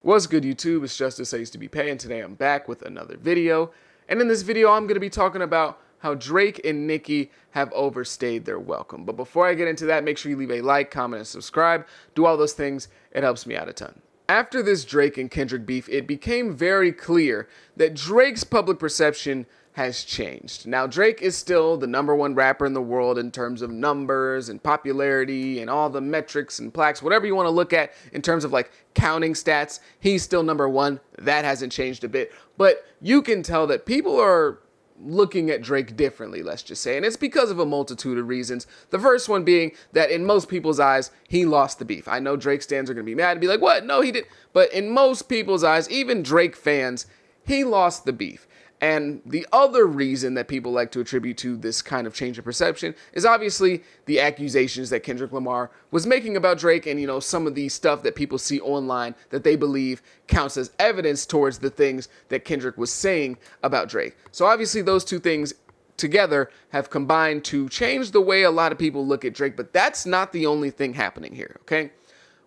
What's good, YouTube? It's Justice I Used to Be Pay, and today I'm back with another video. And in this video, I'm going to be talking about how Drake and Nicki have overstayed their welcome. But before I get into that, make sure you leave a like, comment, and subscribe. Do all those things. It helps me out a ton. After this Drake and Kendrick beef, it became very clear that Drake's public perception has changed. Now, Drake is still the #1 rapper in the world in terms of numbers and popularity and all the metrics and plaques, whatever you want to look at in terms of like counting stats. He's still #1. That hasn't changed a bit. But you can tell that people are looking at Drake differently, let's just say. And it's because of a multitude of reasons. The first one being that in most people's eyes, he lost the beef. I know Drake stans are going to be mad and be like, what? No, he didn't. But in most people's eyes, even Drake fans, he lost the beef. And the other reason that people like to attribute to this kind of change of perception is obviously the accusations that Kendrick Lamar was making about Drake and, some of the stuff that people see online that they believe counts as evidence towards the things that Kendrick was saying about Drake. So obviously those two things together have combined to change the way a lot of people look at Drake, but that's not the only thing happening here, okay?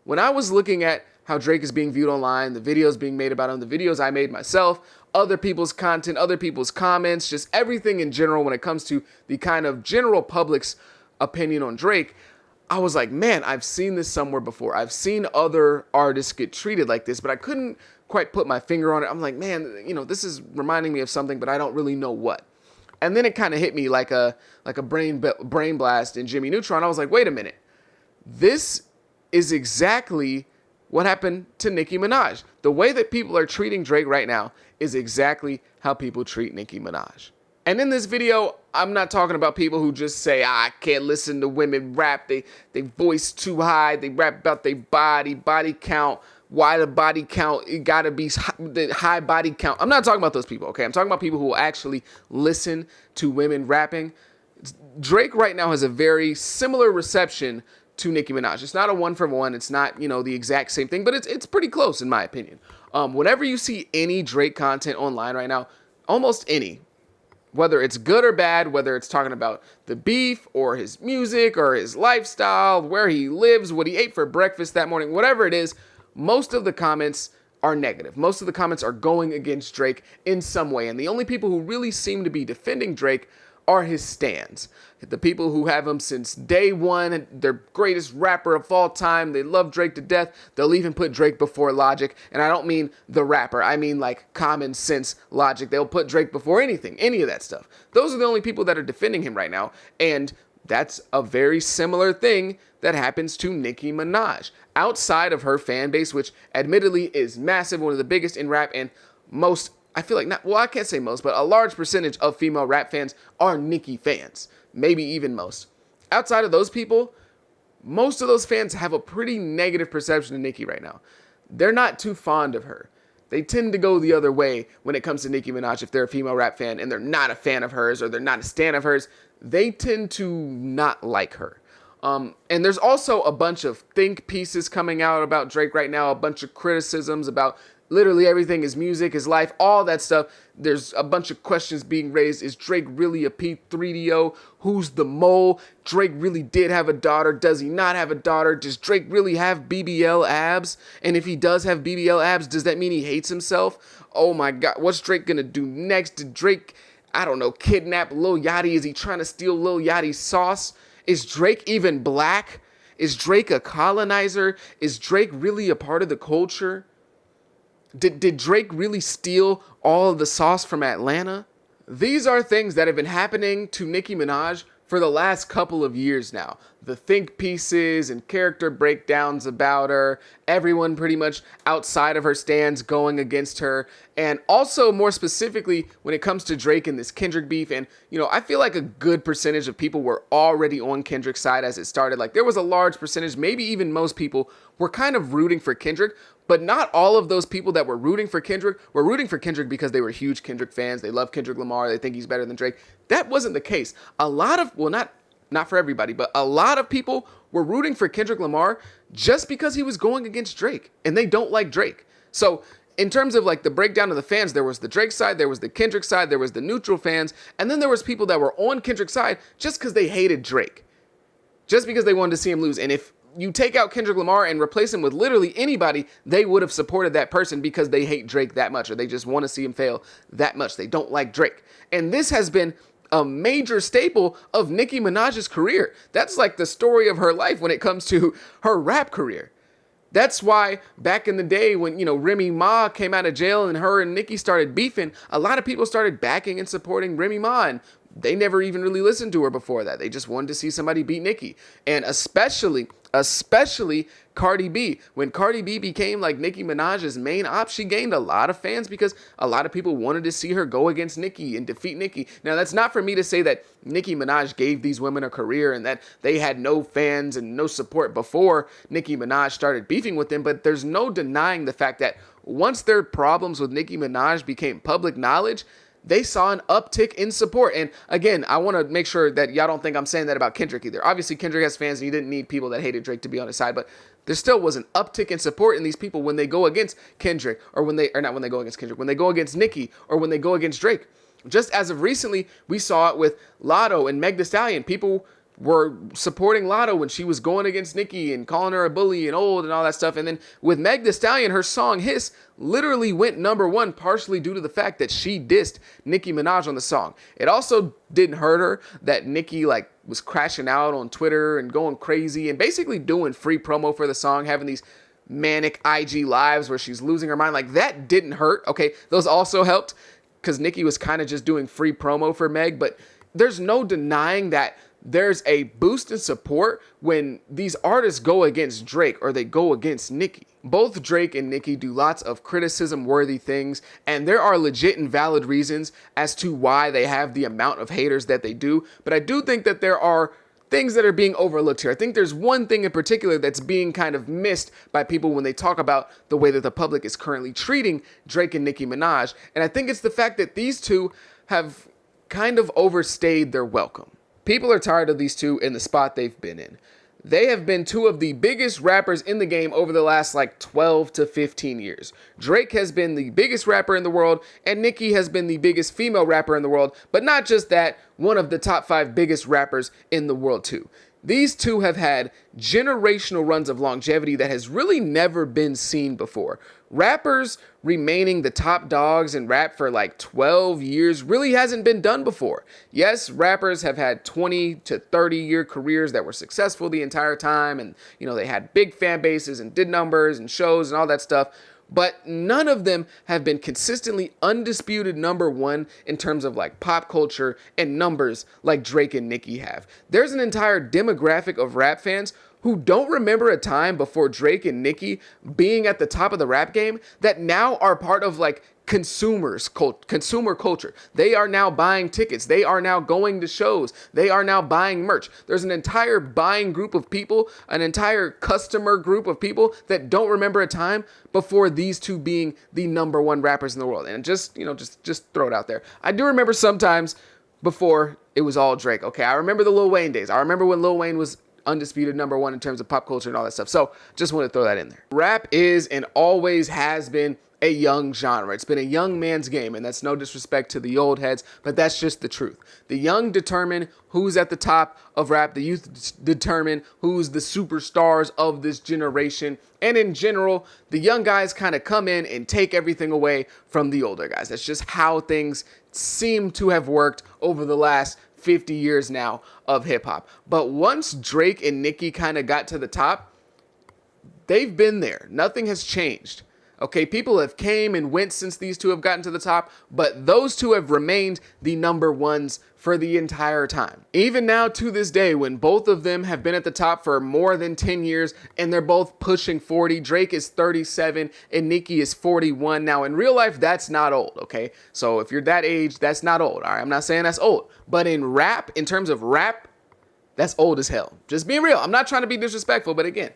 When I was looking at how Drake is being viewed online, the videos being made about him, the videos I made myself, other people's content, other people's comments, just everything in general when it comes to the kind of general public's opinion on Drake, I was like, man, I've seen this somewhere before. I've seen other artists get treated like this, but I couldn't quite put my finger on it. I'm like, man, this is reminding me of something, but I don't really know what. And then it kind of hit me like a brain blast in Jimmy Neutron. I was like, wait a minute. This is exactly what happened to Nicki Minaj. The way that people are treating Drake right now is exactly how people treat Nicki Minaj. And in this video, I'm not talking about people who just say, I can't listen to women rap. They voice too high. They rap about their body count. Why the body count? It gotta be the high body count. I'm not talking about those people, okay? I'm talking about people who will actually listen to women rapping. Drake right now has a very similar reception to Nicki Minaj. It's not a one for one. It's not, the exact same thing, but it's pretty close in my opinion. Whenever you see any Drake content online right now, almost any, whether it's good or bad, whether it's talking about the beef or his music or his lifestyle, where he lives, what he ate for breakfast that morning, whatever it is, most of the comments are negative. Most of the comments are going against Drake in some way. And the only people who really seem to be defending Drake are his stans. The people who have him since day one, their greatest rapper of all time. They love Drake to death. They'll even put Drake before Logic. And I don't mean the rapper. I mean like common sense Logic. They'll put Drake before anything, any of that stuff. Those are the only people that are defending him right now. And that's a very similar thing that happens to Nicki Minaj. Outside of her fan base, which admittedly is massive, one of the biggest in rap, and most, I feel like, I can't say most, but a large percentage of female rap fans are Nicki fans. Maybe even most. Outside of those people, most of those fans have a pretty negative perception of Nicki right now. They're not too fond of her. They tend to go the other way when it comes to Nicki Minaj. If they're a female rap fan and they're not a fan of hers or they're not a stan of hers, they tend to not like her. And there's also a bunch of think pieces coming out about Drake right now, a bunch of criticisms about literally everything, his music, his life, all that stuff. There's a bunch of questions being raised. Is Drake really a P3DO? Who's the mole? Drake really did have a daughter. Does he not have a daughter? Does Drake really have BBL abs? And if he does have BBL abs, does that mean he hates himself? Oh my God, what's Drake gonna do next? Did Drake, I don't know, kidnap Lil Yachty? Is he trying to steal Lil Yachty's sauce? Is Drake even black? Is Drake a colonizer? Is Drake really a part of the culture? Did Drake really steal all of the sauce from Atlanta? These are things that have been happening to Nicki Minaj for the last couple of years now. The think pieces and character breakdowns about her, everyone pretty much outside of her stands going against her, and also more specifically when it comes to Drake and this Kendrick beef. And, I feel like a good percentage of people were already on Kendrick's side as it started. Like there was a large percentage, maybe even most people were kind of rooting for Kendrick, but not all of those people that were rooting for Kendrick because they were huge Kendrick fans. They love Kendrick Lamar. They think he's better than Drake. That wasn't the case. A lot of, well, not for everybody, but a lot of people were rooting for Kendrick Lamar just because he was going against Drake, and they don't like Drake. So in terms of like the breakdown of the fans, there was the Drake side, there was the Kendrick side, there was the neutral fans, and then there was people that were on Kendrick's side just because they hated Drake, just because they wanted to see him lose. And if you take out Kendrick Lamar and replace him with literally anybody, they would have supported that person because they hate Drake that much, or they just want to see him fail that much. They don't like Drake. And this has been a major staple of Nicki Minaj's career. That's like the story of her life when it comes to her rap career. That's why back in the day when, Remy Ma came out of jail and her and Nicki started beefing, a lot of people started backing and supporting Remy Ma, and they never even really listened to her before that. They just wanted to see somebody beat Nicki. And especially Cardi B. When Cardi B became like Nicki Minaj's main op, she gained a lot of fans because a lot of people wanted to see her go against Nicki and defeat Nicki. Now, that's not for me to say that Nicki Minaj gave these women a career and that they had no fans and no support before Nicki Minaj started beefing with them, but there's no denying the fact that once their problems with Nicki Minaj became public knowledge, they saw an uptick in support. And again, I want to make sure that y'all don't think I'm saying that about Kendrick either. Obviously, Kendrick has fans and he didn't need people that hated Drake to be on his side, but there still was an uptick in support in these people when they go against Kendrick, or when they go against Nicki, or when they go against Drake. Just as of recently, we saw it with Lotto and Meg Thee Stallion. People were supporting Lotto when she was going against Nicki and calling her a bully and old and all that stuff. And then with Meg Thee Stallion, her song Hiss literally went #1, partially due to the fact that she dissed Nicki Minaj on the song. It also didn't hurt her that Nicki was crashing out on Twitter and going crazy and basically doing free promo for the song, having these manic IG lives where she's losing her mind. That didn't hurt. Okay, those also helped because Nicki was kind of just doing free promo for Meg, but there's no denying that there's a boost in support when these artists go against Drake or they go against Nicki. Both Drake and Nicki do lots of criticism-worthy things, and there are legit and valid reasons as to why they have the amount of haters that they do, but I do think that there are things that are being overlooked here. I think there's one thing in particular that's being kind of missed by people when they talk about the way that the public is currently treating Drake and Nicki Minaj, and I think it's the fact that these two have kind of overstayed their welcome. People are tired of these two in the spot they've been in. They have been two of the biggest rappers in the game over the last 12 to 15 years. Drake has been the biggest rapper in the world, and Nicki has been the biggest female rapper in the world, but not just that, one of the top 5 biggest rappers in the world too. These two have had generational runs of longevity that has really never been seen before. Rappers remaining the top dogs in rap for 12 years really hasn't been done before. Yes, rappers have had 20 to 30 year careers that were successful the entire time, and they had big fan bases and did numbers and shows and all that stuff. But none of them have been consistently undisputed #1 in terms of pop culture and numbers like Drake and Nicki have. There's an entire demographic of rap fans who don't remember a time before Drake and Nicki being at the top of the rap game that now are part of consumer culture. They are now buying tickets. They are now going to shows. They are now buying merch. There's an entire buying group of people, an entire customer group of people that don't remember a time before these two being the #1 rappers in the world. And just throw it out there. I do remember sometimes before it was all Drake. Okay, I remember the Lil Wayne days. I remember when Lil Wayne was undisputed #1 in terms of pop culture and all that stuff. So just want to throw that in there. Rap is and always has been a young genre. It's been a young man's game, and that's no disrespect to the old heads, but that's just the truth. The young determine who's at the top of rap. The youth determine who's the superstars of this generation. And in general, the young guys kind of come in and take everything away from the older guys. That's just how things seem to have worked over the last 50 years now of hip hop. But once Drake and Nicki kind of got to the top, they've been there. Nothing has changed. Okay, people have came and went since these two have gotten to the top, but those two have remained the #1s for the entire time. Even now to this day, when both of them have been at the top for more than 10 years and they're both pushing 40, Drake is 37 and Nicki is 41. Now in real life, that's not old, okay? So if you're that age, that's not old, all right? I'm not saying that's old, but in rap, in terms of rap, that's old as hell. Just being real. I'm not trying to be disrespectful, but again,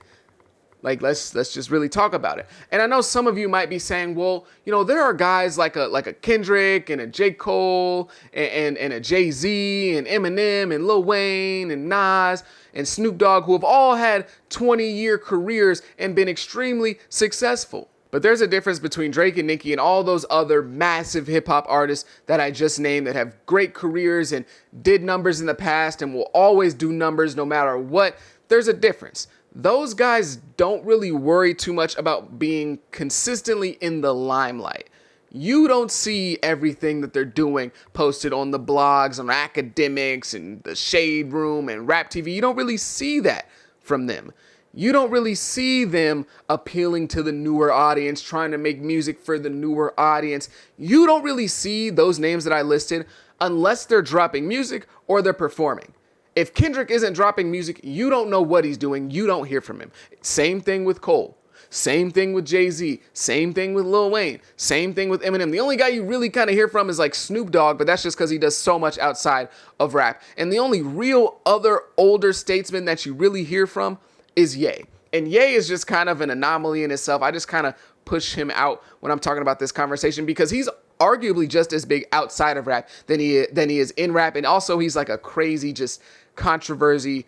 let's just really talk about it. And I know some of you might be saying, well, there are guys like a Kendrick and a J. Cole and a Jay-Z and Eminem and Lil Wayne and Nas and Snoop Dogg who have all had 20-year careers and been extremely successful. But there's a difference between Drake and Nicki and all those other massive hip-hop artists that I just named that have great careers and did numbers in the past and will always do numbers no matter what. There's a difference. those guys don't really worry too much about being consistently in the limelight. You don't see everything that they're doing posted on the blogs, on academics, and the Shade Room, and Rap TV. You don't really see that from them. You don't really see them appealing to the newer audience, trying to make music for the newer audience. You don't really see those names that I listed unless they're dropping music or they're performing. If Kendrick isn't dropping music, you don't know what he's doing. You don't hear from him. Same thing with Cole. Same thing with Jay-Z. Same thing with Lil Wayne. Same thing with Eminem. The only guy you really kind of hear from is like Snoop Dogg, but that's just because he does so much outside of rap. And the only real other older statesman that you really hear from is Ye. And Ye is just kind of an anomaly in itself. I just kind of push him out when I'm talking about this conversation because he's arguably just as big outside of rap than he is in rap. And also he's like a crazy just controversy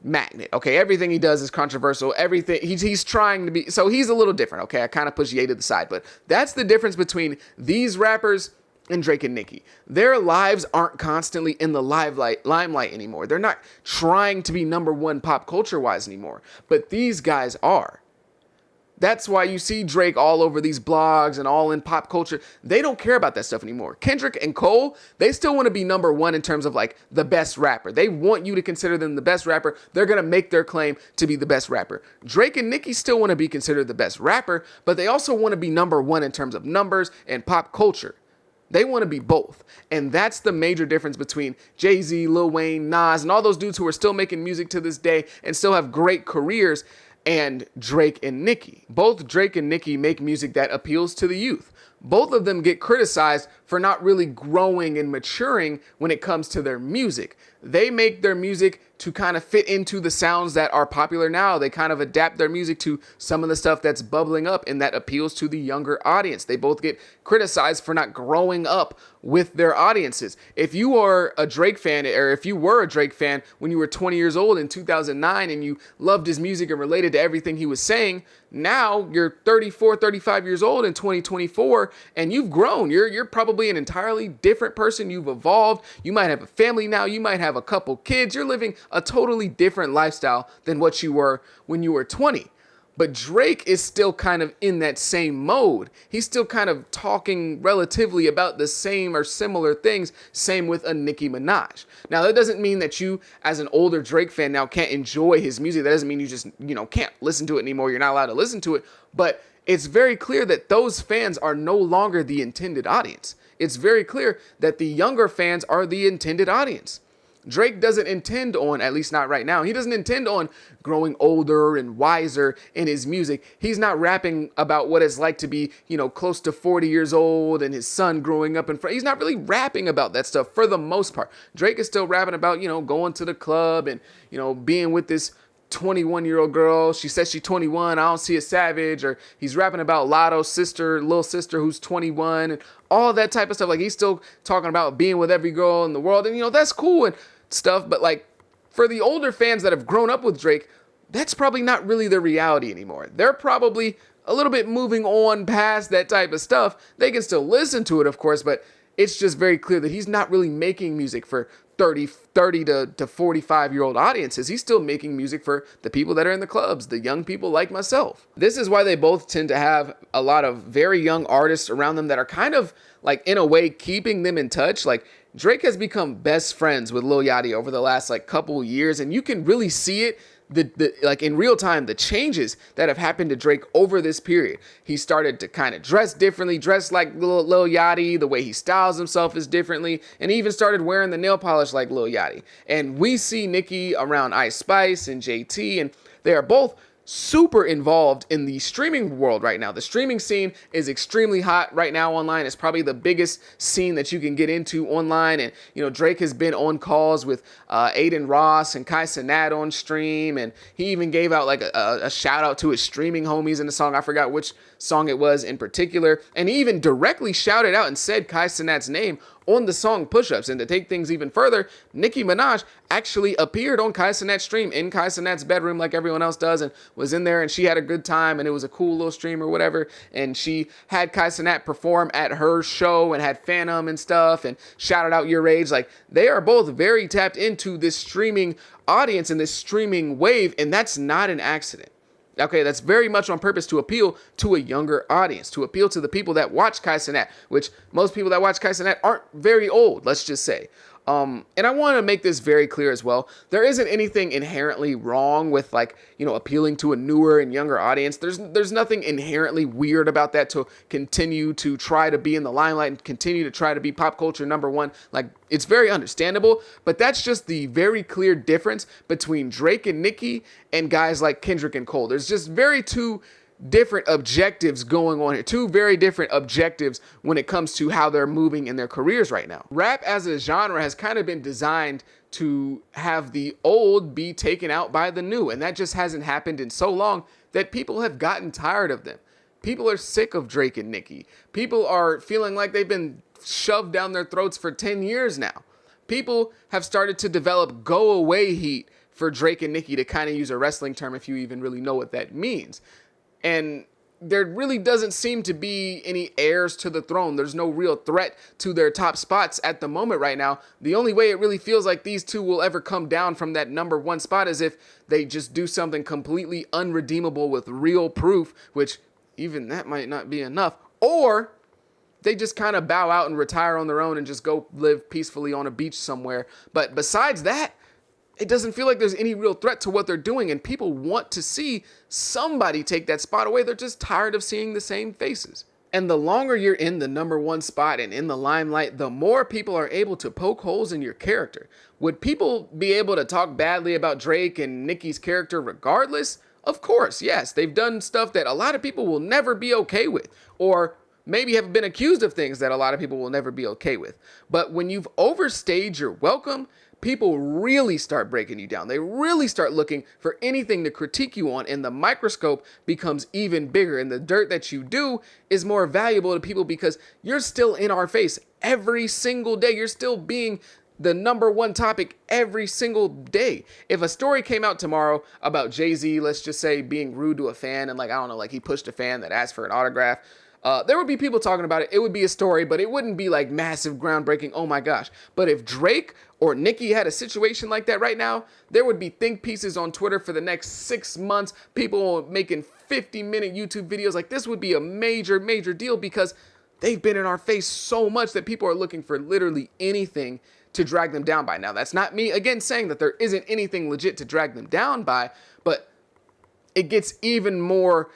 magnet. Okay, everything he does is controversial. Everything he's trying to be, so he's a little different. Okay, I kind of push Ye to the side, but that's the difference between these rappers and Drake and Nicki. Their lives aren't constantly in the limelight anymore. They're not trying to be number one pop culture wise anymore, but these guys are. That's why you see Drake all over these blogs and all in pop culture. They don't care about that stuff anymore. Kendrick and Cole, they still want to be number one in terms of like the best rapper. They want you to consider them the best rapper. They're going to make their claim to be the best rapper. Drake and Nicki still want to be considered the best rapper, but they also want to be number one in terms of numbers and pop culture. They want to be both. And that's the major difference between Jay-Z, Lil Wayne, Nas, and all those dudes who are still making music to this day and still have great careers, and Drake and Nicki. Both Drake and Nicki make music that appeals to the youth. Both of them get criticized for not really growing and maturing when it comes to their music. They make their music to kind of fit into the sounds that are popular now. They kind of adapt their music to some of the stuff that's bubbling up and that appeals to the younger audience. They both get criticized for not growing up with their audiences. If you are a Drake fan, or if you were a Drake fan when you were 20 years old in 2009 and you loved his music and related to everything he was saying, now you're 34, 35 years old in 2024 and you've grown. You're probably an entirely different person. You've evolved. You might have a family now. You might have a couple kids. You're living a totally different lifestyle than what you were when you were 20. But Drake is still kind of in that same mode. He's still kind of talking relatively about the same or similar things. Same with a Nicki Minaj. Now, that doesn't mean that you, as an older Drake fan now, can't enjoy his music. That doesn't mean you just, can't listen to it anymore. You're not allowed to listen to it. But it's very clear that those fans are no longer the intended audience. It's very clear that the younger fans are the intended audience. Drake doesn't intend on, at least not right now, he doesn't intend on growing older and wiser in his music. He's not rapping about what it's like to be, close to 40 years old and his son growing up in front. He's not really rapping about that stuff for the most part. Drake is still rapping about, going to the club and, being with this 21-year-old girl. She says she's 21. I don't see a savage. Or he's rapping about Lotto's sister, little sister who's 21 and all that type of stuff. Like, he's still talking about being with every girl in the world. And, that's cool and stuff. But like, for the older fans that have grown up with Drake, that's probably not really their reality anymore. They're probably a little bit moving on past that type of stuff. They can still listen to it, of course, but it's just very clear that he's not really making music for 30 to 45-year-old audiences. He's still making music for the people that are in the clubs, the young people like myself. This is why they both tend to have a lot of very young artists around them that are kind of like, in a way, keeping them in touch. Like, Drake has become best friends with Lil Yachty over the last couple years, and you can really see it like in real time, the changes that have happened to Drake over this period. He started to kind of dress differently, dress like Lil Yachty. The way he styles himself is differently, and he even started wearing the nail polish like Lil Yachty. And we see Nicki around Ice Spice and JT, and they are both super involved in the streaming world right now. The streaming scene is extremely hot right now online. It's probably the biggest scene that you can get into online. And, Drake has been on calls with Aiden Ross and Kai Cenat on stream. And he even gave out a shout out to his streaming homies in the song. I forgot which song it was in particular. And he even directly shouted out and said Kai Cenat's name on the song Push-Ups. And to take things even further, Nicki Minaj actually appeared on Kai Cenat's stream in Kai Cenat's bedroom like everyone else does, and was in there, and she had a good time, and it was a cool little stream or whatever. And she had Kai Cenat perform at her show and had Phantom and stuff and shouted out Your Age. Like, they are both very tapped into this streaming audience and this streaming wave, and that's not an accident. Okay, that's very much on purpose to appeal to a younger audience, to appeal to the people that watch Kai Cenat, which most people that watch Kai Cenat aren't very old, let's just say. And I want to make this very clear as well. There isn't anything inherently wrong with, like, you know, appealing to a newer and younger audience. There's nothing inherently weird about that, to continue to try to be in the limelight and continue to try to be pop culture number one. Like, it's very understandable, but that's just the very clear difference between Drake and Nicki and guys like Kendrick and Cole. There's just very two different objectives going on here. Two very different objectives when it comes to how they're moving in their careers right now. Rap as a genre has kind of been designed to have the old be taken out by the new, and that just hasn't happened in so long that people have gotten tired of them. People are sick of Drake and Nicki. People are feeling like they've been shoved down their throats for 10 years now. People have started to develop go away heat for Drake and Nicki, to kind of use a wrestling term if you even really know what that means. And there really doesn't seem to be any heirs to the throne. There's no real threat to their top spots at the moment right now. The only way it really feels like these two will ever come down from that number one spot is if they just do something completely unredeemable with real proof, which even that might not be enough, or they just kind of bow out and retire on their own and just go live peacefully on a beach somewhere. But besides that, it doesn't feel like there's any real threat to what they're doing, and people want to see somebody take that spot away. They're just tired of seeing the same faces. And the longer you're in the number one spot and in the limelight, the more people are able to poke holes in your character. Would people be able to talk badly about Drake and Nicki's character regardless? Of course, yes. They've done stuff that a lot of people will never be okay with, or maybe have been accused of things that a lot of people will never be okay with. But when you've overstayed your welcome, people really start breaking you down. They really start looking for anything to critique you on, and the microscope becomes even bigger, and the dirt that you do is more valuable to people because you're still in our face every single day. You're still being the number one topic every single day. If a story came out tomorrow about Jay-Z, let's just say, being rude to a fan, and, like, I don't know, like he pushed a fan that asked for an autograph, there would be people talking about it. It would be a story, but it wouldn't be like massive, groundbreaking, oh my gosh. But if Drake or Nicki had a situation like that right now, there would be think pieces on Twitter for the next 6 months, people making 50-minute YouTube videos. Like, this would be a major, major deal because they've been in our face so much that people are looking for literally anything to drag them down by. Now, that's not me, again, saying that there isn't anything legit to drag them down by, but it gets even more,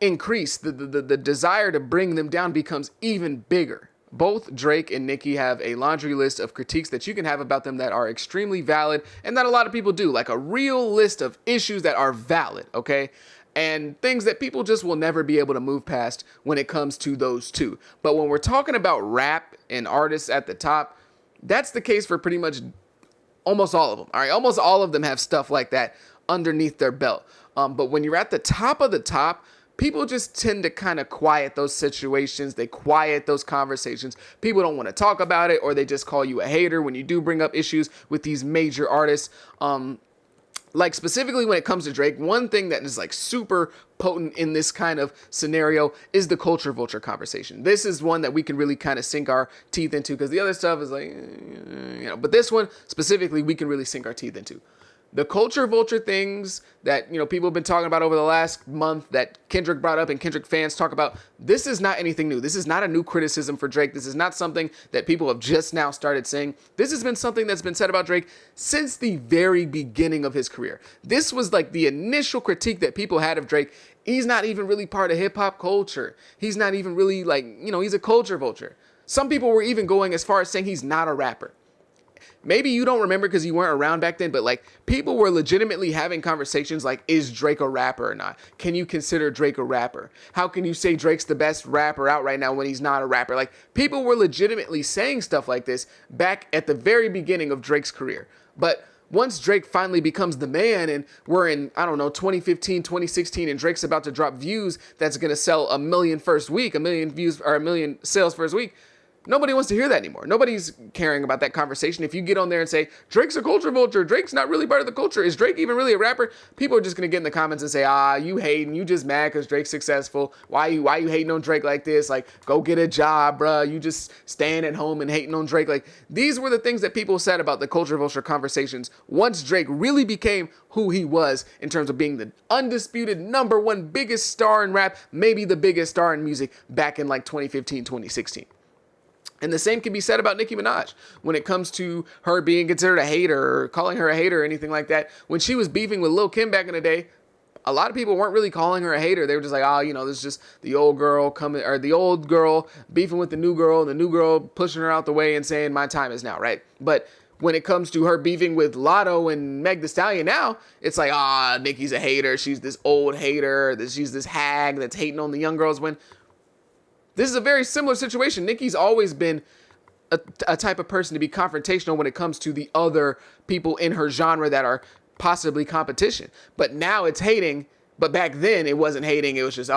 increased. The desire to bring them down becomes even bigger. Both Drake and Nicki have a laundry list of critiques that you can have about them that are extremely valid and that a lot of people do, like a real list of issues that are valid, okay? And things that people just will never be able to move past when it comes to those two. But when we're talking about rap and artists at the top, that's the case for pretty much almost all of them, all right? Almost all of them have stuff like that underneath their belt. But when you're at the top of the top, people just tend to kind of quiet those situations. They quiet those conversations. People don't want to talk about it, or they just call you a hater when you do bring up issues with these major artists. Like specifically when it comes to Drake, one thing that is like super potent in this kind of scenario is the culture vulture conversation. This is one that we can really kind of sink our teeth into because the other stuff is like, but this one specifically we can really sink our teeth into. The culture vulture things that, people have been talking about over the last month that Kendrick brought up and Kendrick fans talk about, this is not anything new. This is not a new criticism for Drake. This is not something that people have just now started saying. This has been something that's been said about Drake since the very beginning of his career. This was like the initial critique that people had of Drake. He's not even really part of hip hop culture. He's not even really he's a culture vulture. Some people were even going as far as saying he's not a rapper. Maybe you don't remember because you weren't around back then, but people were legitimately having conversations like, is Drake a rapper or not? Can you consider Drake a rapper? How can you say Drake's the best rapper out right now when he's not a rapper? People were legitimately saying stuff like this back at the very beginning of Drake's career. But once Drake finally becomes the man and we're in, 2015, 2016, and Drake's about to drop Views that's going to sell 1 million first week, 1 million views or 1 million sales first week, Nobody wants to hear that anymore. Nobody's caring about that conversation. If you get on there and say, Drake's a culture vulture, Drake's not really part of the culture, is Drake even really a rapper? People are just going to get in the comments and say, you hating, you just mad because Drake's successful. Why you hating on Drake like this? Like, go get a job, bruh. You just staying at home and hating on Drake. Like, these were the things that people said about the culture vulture conversations once Drake really became who he was in terms of being the undisputed #1 biggest star in rap, maybe the biggest star in music back in like 2015, 2016. And the same can be said about Nicki Minaj when it comes to her being considered a hater or calling her a hater or anything like that. When she was beefing with Lil' Kim back in the day, a lot of people weren't really calling her a hater. They were just like, this is just the old girl coming, or the old girl beefing with the new girl, and the new girl pushing her out the way and saying, my time is now, right? But when it comes to her beefing with Lotto and Meg Thee Stallion now, it's like, Nicki's a hater. She's this old hater. She's this hag that's hating on the young girls, when this is a very similar situation. Nicki's always been a type of person to be confrontational when it comes to the other people in her genre that are possibly competition. But now it's hating. But back then it wasn't hating. It was just,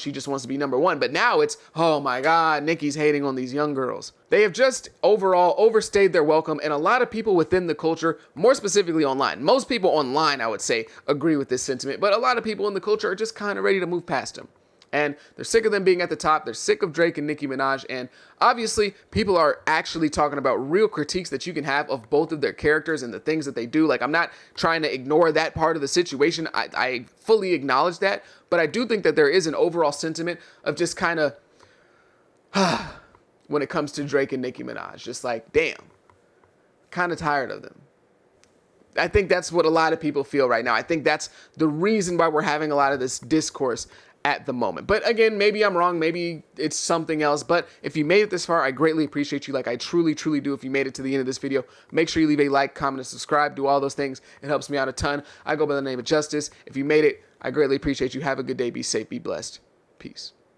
she just wants to be #1. But now it's, oh my God, Nicki's hating on these young girls. They have just overall overstayed their welcome. And a lot of people within the culture, more specifically online, most people online, I would say, agree with this sentiment. But a lot of people in the culture are just kind of ready to move past them. And they're sick of them being at the top. They're sick of Drake and Nicki Minaj. And obviously, people are actually talking about real critiques that you can have of both of their characters and the things that they do. Like, I'm not trying to ignore that part of the situation. I fully acknowledge that. But I do think that there is an overall sentiment of just kind of, when it comes to Drake and Nicki Minaj, just like, damn, kind of tired of them. I think that's what a lot of people feel right now. I think that's the reason why we're having a lot of this discourse at the moment. But again, maybe I'm wrong. Maybe it's something else. But if you made it this far, I greatly appreciate you. Like, I truly, truly do. If you made it to the end of this video, make sure you leave a like, comment, and subscribe. Do all those things. It helps me out a ton. I go by the name of Justice. If you made it, I greatly appreciate you. Have a good day. Be safe. Be blessed. Peace.